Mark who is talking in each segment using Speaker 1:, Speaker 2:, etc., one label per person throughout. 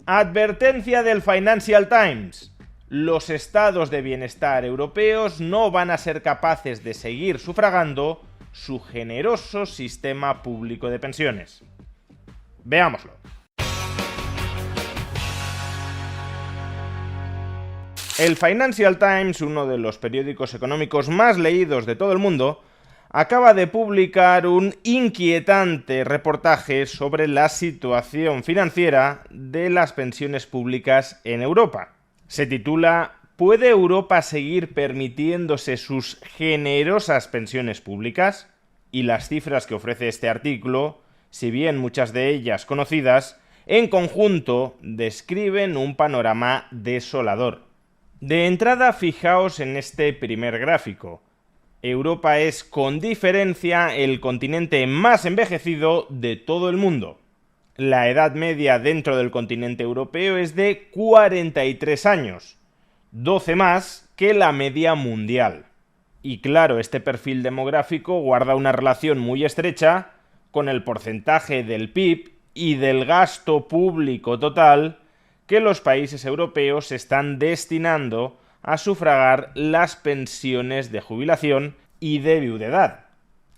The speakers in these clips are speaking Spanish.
Speaker 1: Advertencia del Financial Times. Los estados de bienestar europeos no van a ser capaces de seguir sufragando su generoso sistema público de pensiones. Veámoslo. El Financial Times, uno de los periódicos económicos más leídos de todo el mundo, acaba de publicar un inquietante reportaje sobre la situación financiera de las pensiones públicas en Europa. Se titula ¿Puede Europa seguir permitiéndose sus generosas pensiones públicas? Y las cifras que ofrece este artículo, si bien muchas de ellas conocidas, en conjunto describen un panorama desolador. De entrada, fijaos en este primer gráfico. Europa es, con diferencia, el continente más envejecido de todo el mundo. La edad media dentro del continente europeo es de 43 años, 12 más que la media mundial. Y claro, este perfil demográfico guarda una relación muy estrecha con el porcentaje del PIB y del gasto público total que los países europeos están destinando a sufragar las pensiones de jubilación y de viudedad.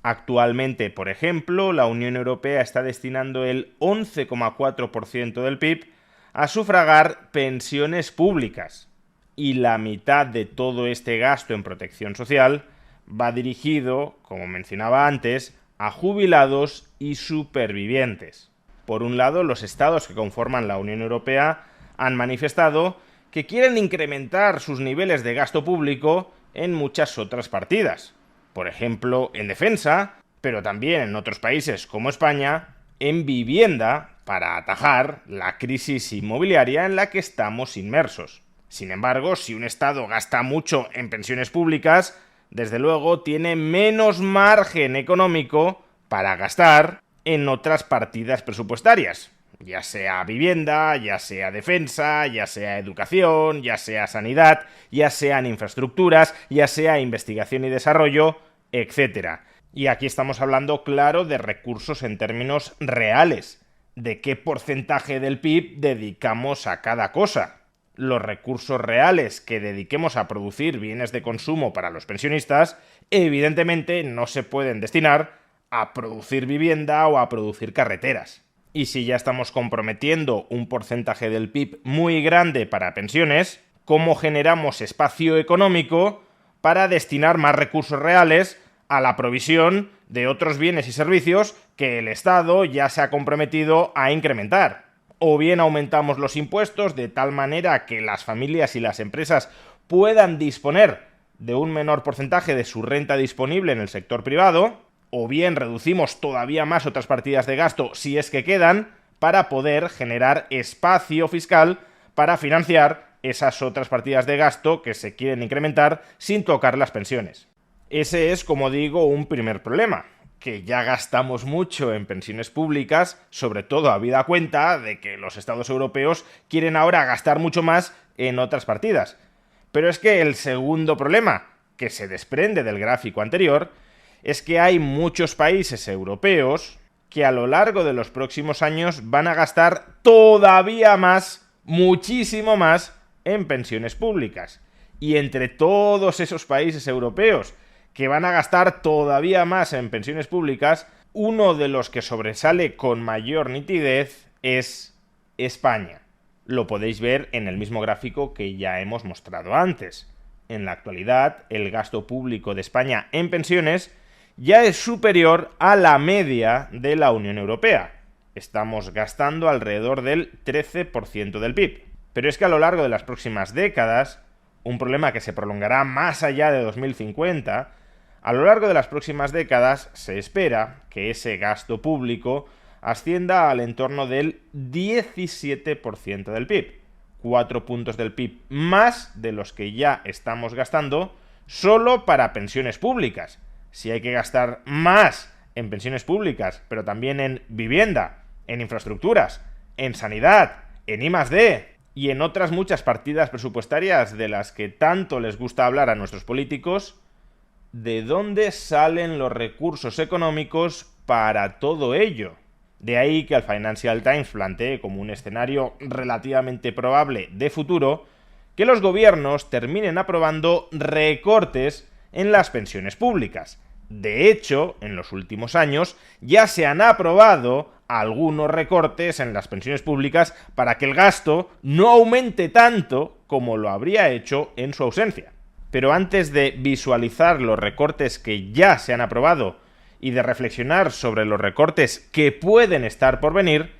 Speaker 1: Actualmente, por ejemplo, la Unión Europea está destinando el 11,4% del PIB a sufragar pensiones públicas, y la mitad de todo este gasto en protección social va dirigido, como mencionaba antes, a jubilados y supervivientes. Por un lado, los estados que conforman la Unión Europea han manifestado que quieren incrementar sus niveles de gasto público en muchas otras partidas. Por ejemplo, en defensa, pero también en otros países como España, en vivienda, para atajar la crisis inmobiliaria en la que estamos inmersos. Sin embargo, si un estado gasta mucho en pensiones públicas, desde luego tiene menos margen económico para gastar en otras partidas presupuestarias, ya sea vivienda, ya sea defensa, ya sea educación, ya sea sanidad, ya sean infraestructuras, ya sea investigación y desarrollo, etc. Y aquí estamos hablando, claro, de recursos en términos reales, de qué porcentaje del PIB dedicamos a cada cosa. Los recursos reales que dediquemos a producir bienes de consumo para los pensionistas, evidentemente no se pueden destinar a producir vivienda o a producir carreteras. Y si ya estamos comprometiendo un porcentaje del PIB muy grande para pensiones, ¿cómo generamos espacio económico para destinar más recursos reales a la provisión de otros bienes y servicios que el Estado ya se ha comprometido a incrementar? O bien aumentamos los impuestos de tal manera que las familias y las empresas puedan disponer de un menor porcentaje de su renta disponible en el sector privado, o bien reducimos todavía más otras partidas de gasto si es que quedan, para poder generar espacio fiscal para financiar esas otras partidas de gasto que se quieren incrementar sin tocar las pensiones. Ese es, como digo, un primer problema, que ya gastamos mucho en pensiones públicas, sobre todo habida cuenta de que los estados europeos quieren ahora gastar mucho más en otras partidas. Pero es que el segundo problema, que se desprende del gráfico anterior, es que hay muchos países europeos que a lo largo de los próximos años van a gastar todavía más, muchísimo más, en pensiones públicas. Y entre todos esos países europeos que van a gastar todavía más en pensiones públicas, uno de los que sobresale con mayor nitidez es España. Lo podéis ver en el mismo gráfico que ya hemos mostrado antes. En la actualidad, el gasto público de España en pensiones ya es superior a la media de la Unión Europea. Estamos gastando alrededor del 13% del PIB. Pero es que a lo largo de las próximas décadas, un problema que se prolongará más allá de 2050, a lo largo de las próximas décadas se espera que ese gasto público ascienda al entorno del 17% del PIB, 4 puntos del PIB más de los que ya estamos gastando solo para pensiones públicas. Si hay que gastar más en pensiones públicas, pero también en vivienda, en infraestructuras, en sanidad, en I+D y en otras muchas partidas presupuestarias de las que tanto les gusta hablar a nuestros políticos, ¿de dónde salen los recursos económicos para todo ello? De ahí que el Financial Times plantee como un escenario relativamente probable de futuro que los gobiernos terminen aprobando recortes en las pensiones públicas. De hecho, en los últimos años ya se han aprobado algunos recortes en las pensiones públicas para que el gasto no aumente tanto como lo habría hecho en su ausencia. Pero antes de visualizar los recortes que ya se han aprobado y de reflexionar sobre los recortes que pueden estar por venir,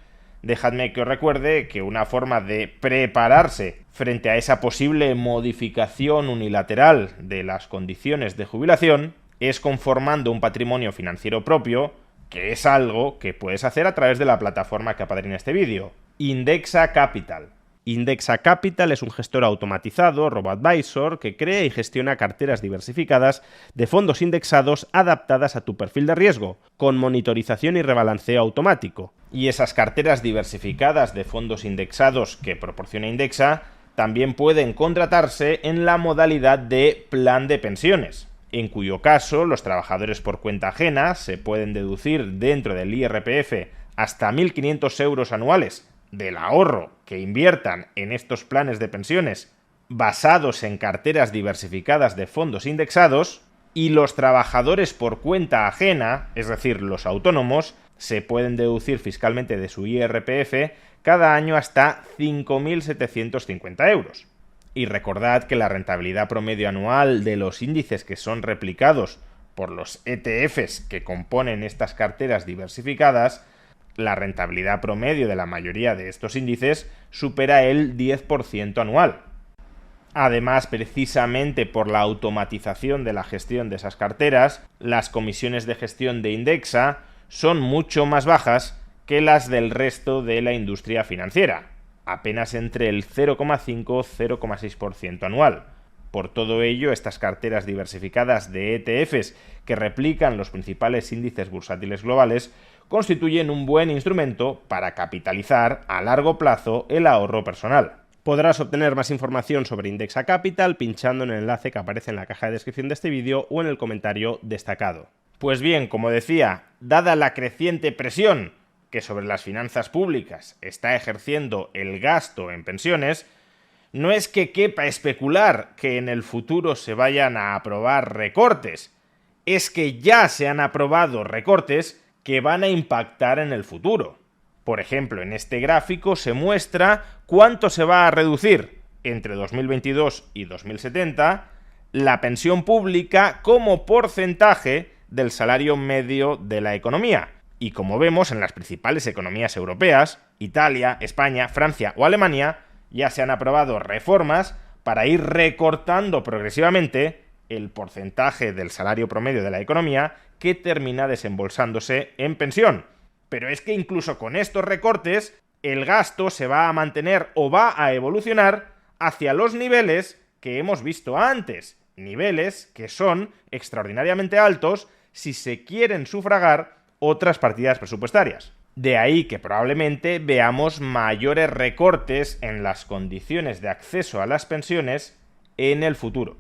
Speaker 1: dejadme que os recuerde que una forma de prepararse frente a esa posible modificación unilateral de las condiciones de jubilación es conformando un patrimonio financiero propio, que es algo que puedes hacer a través de la plataforma que apadrina este vídeo, Indexa Capital. Indexa Capital es un gestor automatizado, robo-advisor, que crea y gestiona carteras diversificadas de fondos indexados adaptadas a tu perfil de riesgo, con monitorización y rebalanceo automático. Y esas carteras diversificadas de fondos indexados que proporciona Indexa también pueden contratarse en la modalidad de plan de pensiones, en cuyo caso los trabajadores por cuenta ajena se pueden deducir dentro del IRPF hasta 1.500 euros anuales del ahorro que inviertan en estos planes de pensiones basados en carteras diversificadas de fondos indexados, y los trabajadores por cuenta ajena, es decir, los autónomos, se pueden deducir fiscalmente de su IRPF cada año hasta 5.750 euros. Y recordad que la rentabilidad promedio anual de los índices que son replicados por los ETFs que componen estas carteras diversificadas, la rentabilidad promedio de la mayoría de estos índices supera el 10% anual. Además, precisamente por la automatización de la gestión de esas carteras, las comisiones de gestión de Indexa son mucho más bajas que las del resto de la industria financiera, apenas entre el 0,5-0,6% anual. Por todo ello, estas carteras diversificadas de ETFs que replican los principales índices bursátiles globales constituyen un buen instrumento para capitalizar a largo plazo el ahorro personal. Podrás obtener más información sobre Indexa Capital pinchando en el enlace que aparece en la caja de descripción de este vídeo o en el comentario destacado. Pues bien, como decía, dada la creciente presión que sobre las finanzas públicas está ejerciendo el gasto en pensiones, no es que quepa especular que en el futuro se vayan a aprobar recortes, es que ya se han aprobado recortes que van a impactar en el futuro. Por ejemplo, en este gráfico se muestra cuánto se va a reducir entre 2022 y 2070 la pensión pública como porcentaje del salario medio de la economía. Y como vemos, en las principales economías europeas, Italia, España, Francia o Alemania, ya se han aprobado reformas para ir recortando progresivamente el porcentaje del salario promedio de la economía que termina desembolsándose en pensión. Pero es que incluso con estos recortes, el gasto se va a mantener o va a evolucionar hacia los niveles que hemos visto antes, niveles que son extraordinariamente altos si se quieren sufragar otras partidas presupuestarias. De ahí que probablemente veamos mayores recortes en las condiciones de acceso a las pensiones en el futuro.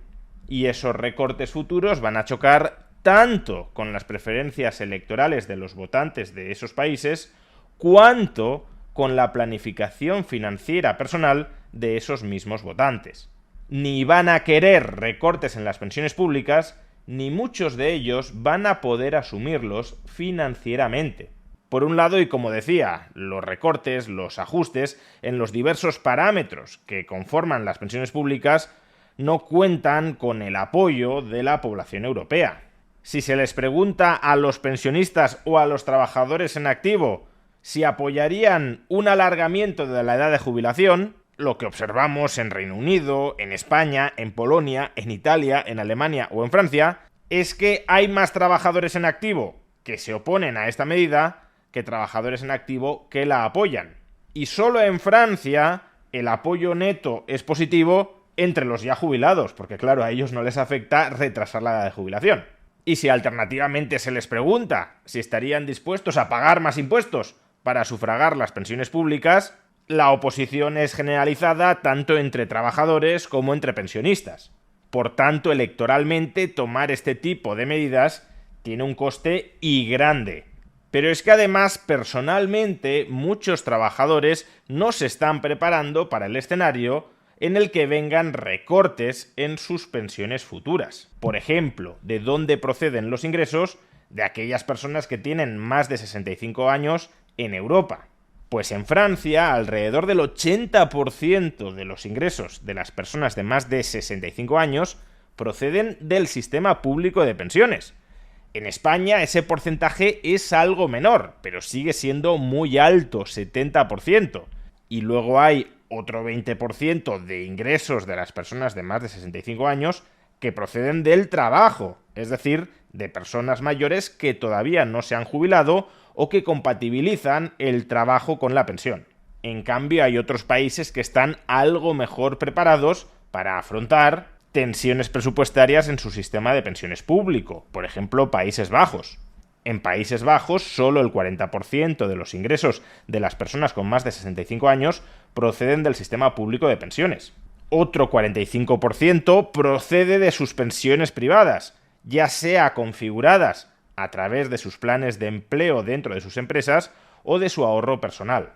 Speaker 1: Y esos recortes futuros van a chocar tanto con las preferencias electorales de los votantes de esos países, cuanto con la planificación financiera personal de esos mismos votantes. Ni van a querer recortes en las pensiones públicas, ni muchos de ellos van a poder asumirlos financieramente. Por un lado, y como decía, los recortes, los ajustes en los diversos parámetros que conforman las pensiones públicas no cuentan con el apoyo de la población europea. Si se les pregunta a los pensionistas o a los trabajadores en activo si apoyarían un alargamiento de la edad de jubilación, lo que observamos en Reino Unido, en España, en Polonia, en Italia, en Alemania o en Francia, es que hay más trabajadores en activo que se oponen a esta medida que trabajadores en activo que la apoyan. Y solo en Francia el apoyo neto es positivo entre los ya jubilados, porque claro, a ellos no les afecta retrasar la edad de jubilación. Y si alternativamente se les pregunta si estarían dispuestos a pagar más impuestos para sufragar las pensiones públicas, la oposición es generalizada tanto entre trabajadores como entre pensionistas. Por tanto, electoralmente, tomar este tipo de medidas tiene un coste y grande. Pero es que además, personalmente, muchos trabajadores no se están preparando para el escenario en el que vengan recortes en sus pensiones futuras. Por ejemplo, ¿de dónde proceden los ingresos de aquellas personas que tienen más de 65 años en Europa? Pues en Francia, alrededor del 80% de los ingresos de las personas de más de 65 años proceden del sistema público de pensiones. En España ese porcentaje es algo menor, pero sigue siendo muy alto, 70%. Y luego hay otro 20% de ingresos de las personas de más de 65 años que proceden del trabajo, es decir, de personas mayores que todavía no se han jubilado o que compatibilizan el trabajo con la pensión. En cambio, hay otros países que están algo mejor preparados para afrontar tensiones presupuestarias en su sistema de pensiones público, por ejemplo, Países Bajos. En Países Bajos, solo el 40% de los ingresos de las personas con más de 65 años proceden del sistema público de pensiones. Otro 45% procede de sus pensiones privadas, ya sea configuradas a través de sus planes de empleo dentro de sus empresas o de su ahorro personal.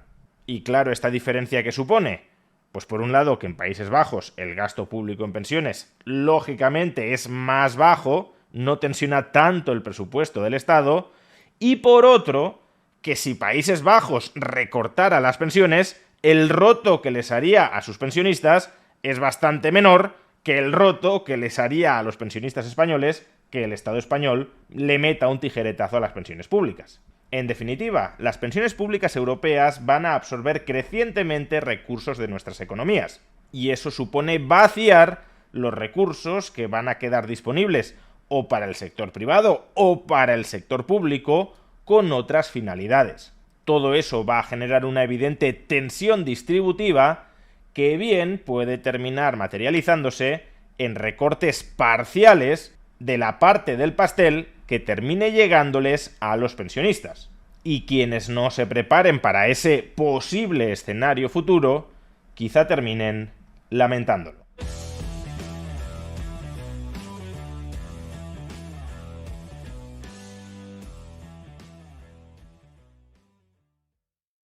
Speaker 1: Y claro, ¿esta diferencia qué supone? Pues por un lado que en Países Bajos el gasto público en pensiones lógicamente es más bajo, no tensiona tanto el presupuesto del Estado, y por otro que si Países Bajos recortara las pensiones, el roto que les haría a sus pensionistas es bastante menor que el roto que les haría a los pensionistas españoles que el Estado español le meta un tijeretazo a las pensiones públicas. En definitiva, las pensiones públicas europeas van a absorber crecientemente recursos de nuestras economías, y eso supone vaciar los recursos que van a quedar disponibles o para el sector privado o para el sector público con otras finalidades. Todo eso va a generar una evidente tensión distributiva que bien puede terminar materializándose en recortes parciales de la parte del pastel que termine llegándoles a los pensionistas. Y quienes no se preparen para ese posible escenario futuro, quizá terminen lamentándolo.